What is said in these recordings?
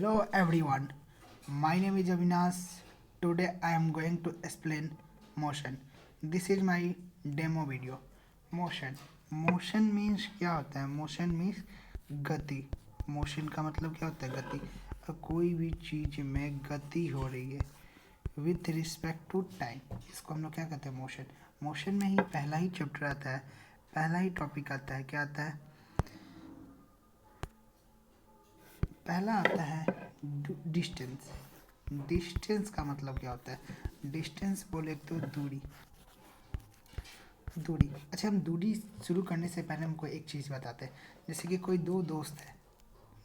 Hello everyone, my name is Avinash. Today I am going to explain motion. This is my demo video. Motion means क्या होता है? Motion means गति. Motion का मतलब क्या होता है? गति. कोई भी चीज में गति हो रही है विथ रिस्पेक्ट टू टाइम, इसको हम लोग क्या कहते हैं? मोशन. मोशन में ही पहला ही चैप्टर आता है, पहला ही टॉपिक आता है. क्या आता है? पहला आता है डिस्टेंस. डिस्टेंस का मतलब क्या होता है? डिस्टेंस बोले तो दूरी. दूरी. अच्छा, हम दूरी शुरू करने से पहले हमको एक चीज़ बताते हैं. जैसे कि कोई दो दोस्त है,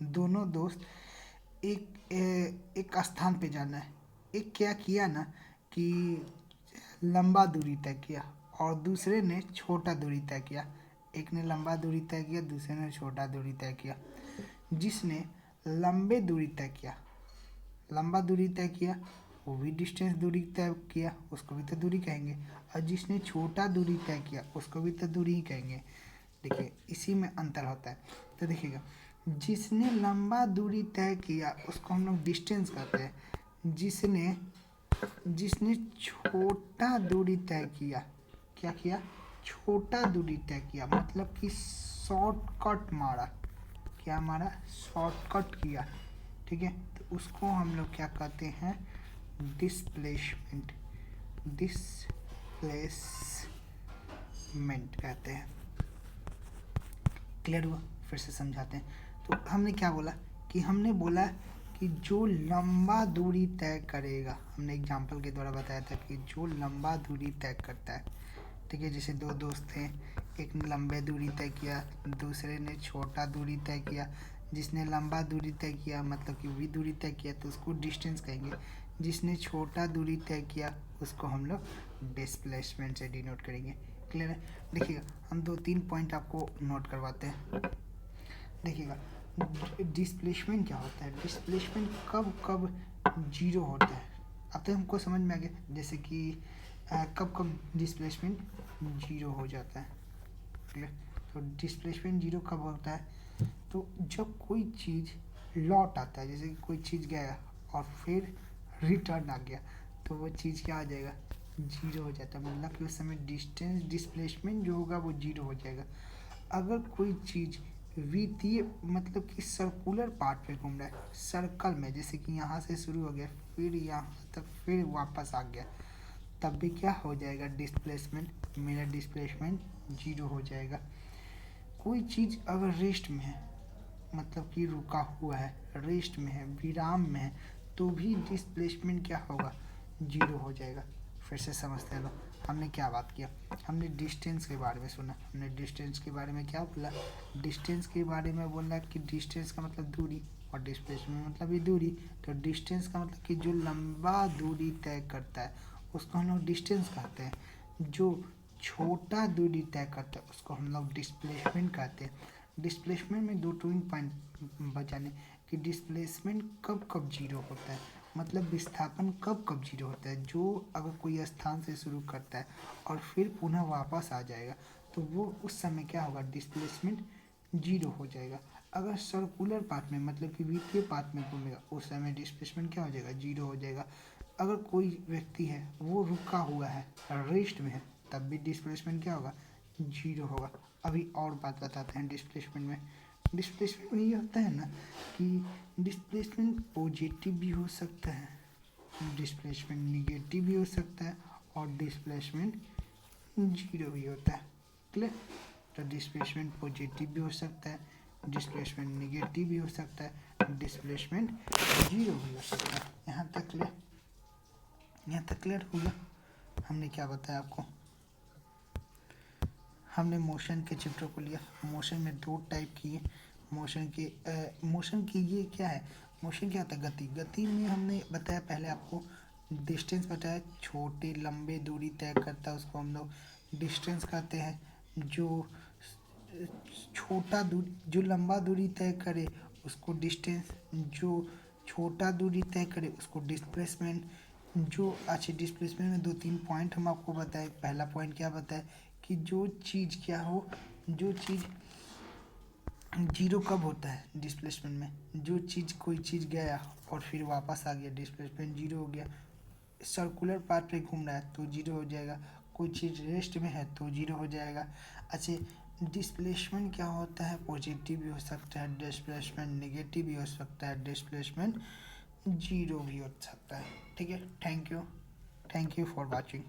दोनों दोस्त एक स्थान पे जाना है. एक क्या किया ना कि लंबा दूरी तय किया और दूसरे ने छोटा दूरी तय किया. एक ने लंबा दूरी तय किया, दूसरे ने छोटा दूरी तय किया. जिसने लंबे दूरी तय किया, लंबा दूरी तय किया, वो भी डिस्टेंस दूरी तय किया, उसको भी तो दूरी कहेंगे. और जिसने छोटा दूरी तय किया उसको भी तो दूरी ही कहेंगे. देखिए, इसी में अंतर होता है. तो देखिएगा, जिसने लंबा दूरी तय किया उसको हम लोग डिस्टेंस कहते हैं. जिसने जिसने छोटा दूरी तय किया, क्या किया? छोटा दूरी तय किया, मतलब कि शॉर्टकट मारा. क्या मारा? शॉर्टकट किया. ठीक है, तो उसको हम लोग क्या कहते हैं? डिस्प्लेसमेंट. डिस्प्लेसमेंट कहते हैं. क्लियर हुआ? फिर से समझाते हैं. तो हमने क्या बोला कि हमने बोला कि जो लंबा दूरी तय करेगा, हमने एग्जाम्पल के द्वारा बताया था कि जो लंबा दूरी तय करता है. ठीक है, जैसे दो दोस्त थे, एक ने लंबे दूरी तय किया, दूसरे ने छोटा दूरी तय किया. जिसने लंबा दूरी तय किया मतलब कि भी दूरी तय किया तो उसको डिस्टेंस कहेंगे. जिसने छोटा दूरी तय किया उसको हम लोग डिस्प्लेसमेंट से डिनोट करेंगे. क्लियर है? देखिएगा, हम दो तीन पॉइंट आपको नोट करवाते हैं. देखिएगा, डिस्प्लेसमेंट क्या होता है? डिस्प्लेसमेंट कब कब जीरो होता है? अब तक हमको समझ में आ गया. जैसे कि कब कब डिस्प्लेसमेंट जीरो हो जाता है. क्लियर? तो डिस्प्लेसमेंट जीरो कब होता है? तो जब कोई चीज़ लौट आता है, जैसे कि कोई चीज़ गया और फिर रिटर्न आ गया, तो वो चीज़ क्या आ जाएगा? जीरो हो जाता है. मतलब कि उस समय डिस्टेंस डिस्प्लेसमेंट जो होगा वो जीरो हो जाएगा. अगर कोई चीज़ वितीय मतलब कि सर्कुलर पार्ट पे घूम रहा है, सर्कल में, जैसे कि यहाँ से शुरू हो गया फिर यहाँ तक फिर वापस आ गया, तब भी क्या हो जाएगा? डिस्प्लेसमेंट. मेरा डिस्प्लेसमेंट जीरो हो जाएगा. कोई चीज़ अगर रेस्ट में है, मतलब कि रुका हुआ है, रेस्ट में है, विराम में है, तो भी डिस्प्लेसमेंट क्या होगा? जीरो हो जाएगा. फिर से समझते हैं लोग, हमने क्या बात किया? हमने डिस्टेंस के बारे में सुना. हमने डिस्टेंस के बारे में क्या बोला? डिस्टेंस के बारे में बोला कि डिस्टेंस का मतलब दूरी और डिस्प्लेसमेंट मतलब भी दूरी. तो डिस्टेंस का मतलब कि जो लंबा दूरी तय करता है उसको हम लोग डिस्टेंस कहते हैं. जो छोटा दूरी तय करता है उसको हम लोग डिस्प्लेसमेंट कहते हैं. डिस्प्लेसमेंट में दो टूइंग पॉइंट बचाने कि डिस्प्लेसमेंट कब कब जीरो होता है, मतलब विस्थापन कब कब जीरो होता है. जो अगर कोई स्थान से शुरू करता है और फिर पुनः वापस आ जाएगा तो वो उस समय क्या होगा? डिस्प्लेसमेंट जीरो हो जाएगा. अगर सर्कुलर पाथ में मतलब कि वृत्तीय पाथ में घूमेगा उस समय डिस्प्लेसमेंट क्या हो जाएगा? जीरो हो जाएगा. अगर कोई व्यक्ति है वो रुका हुआ है, रेस्ट में है, तब भी डिस्प्लेसमेंट क्या होगा? जीरो होगा. अभी और बात बताते हैं डिस्प्लेसमेंट में. डिस्प्लेसमेंट में ये होता है ना कि डिस्प्लेसमेंट पॉजिटिव भी हो सकता है, डिस्प्लेसमेंट निगेटिव भी हो सकता है और डिस्प्लेसमेंट जीरो भी होता है. क्लियर? तो डिस्प्लेसमेंट पॉजिटिव भी हो सकता है, डिस्प्लेसमेंट निगेटिव भी हो सकता है, डिस्प्लेसमेंट जीरो भी हो सकता है. यहाँ तक क्लियर? यहाँ तक क्लियर हो गया? हमने क्या बताया आपको? हमने मोशन के चित्रों को लिया. मोशन में दो टाइप की है. मोशन की ये क्या है? मोशन क्या होता है? गति. गति में हमने बताया पहले आपको डिस्टेंस बताया. छोटे लंबे दूरी तय करता है उसको हम लोग डिस्टेंस कहते हैं. जो छोटा दूरी जो लंबा दूरी तय करे उसको डिस्टेंस. जो छोटा दूरी तय करे उसको डिस्प्लेसमेंट. जो अच्छे डिस्प्लेसमेंट में दो तीन पॉइंट हम आपको बताए. पहला पॉइंट क्या बताए कि जो चीज़ क्या हो, जो चीज़ जीरो कब होता है डिस्प्लेसमेंट में? जो चीज़ कोई चीज़ गया और फिर वापस आ गया, डिस्प्लेसमेंट जीरो हो गया। सर्कुलर पाथ पे घूम रहा है तो जीरो हो जाएगा। कोई चीज़ रेस्ट में है तो जीरो हो जाएगा। अच्छा, डिस्प्लेसमेंट क्या होता है? पॉजिटिव भी हो सकता है डिस्प्लेसमेंट, नेगेटिव भी हो सकता है डिस्प्लेसमेंट, जीरो भी हो सकता है। ठीक है, थैंक यू फॉर वॉचिंग।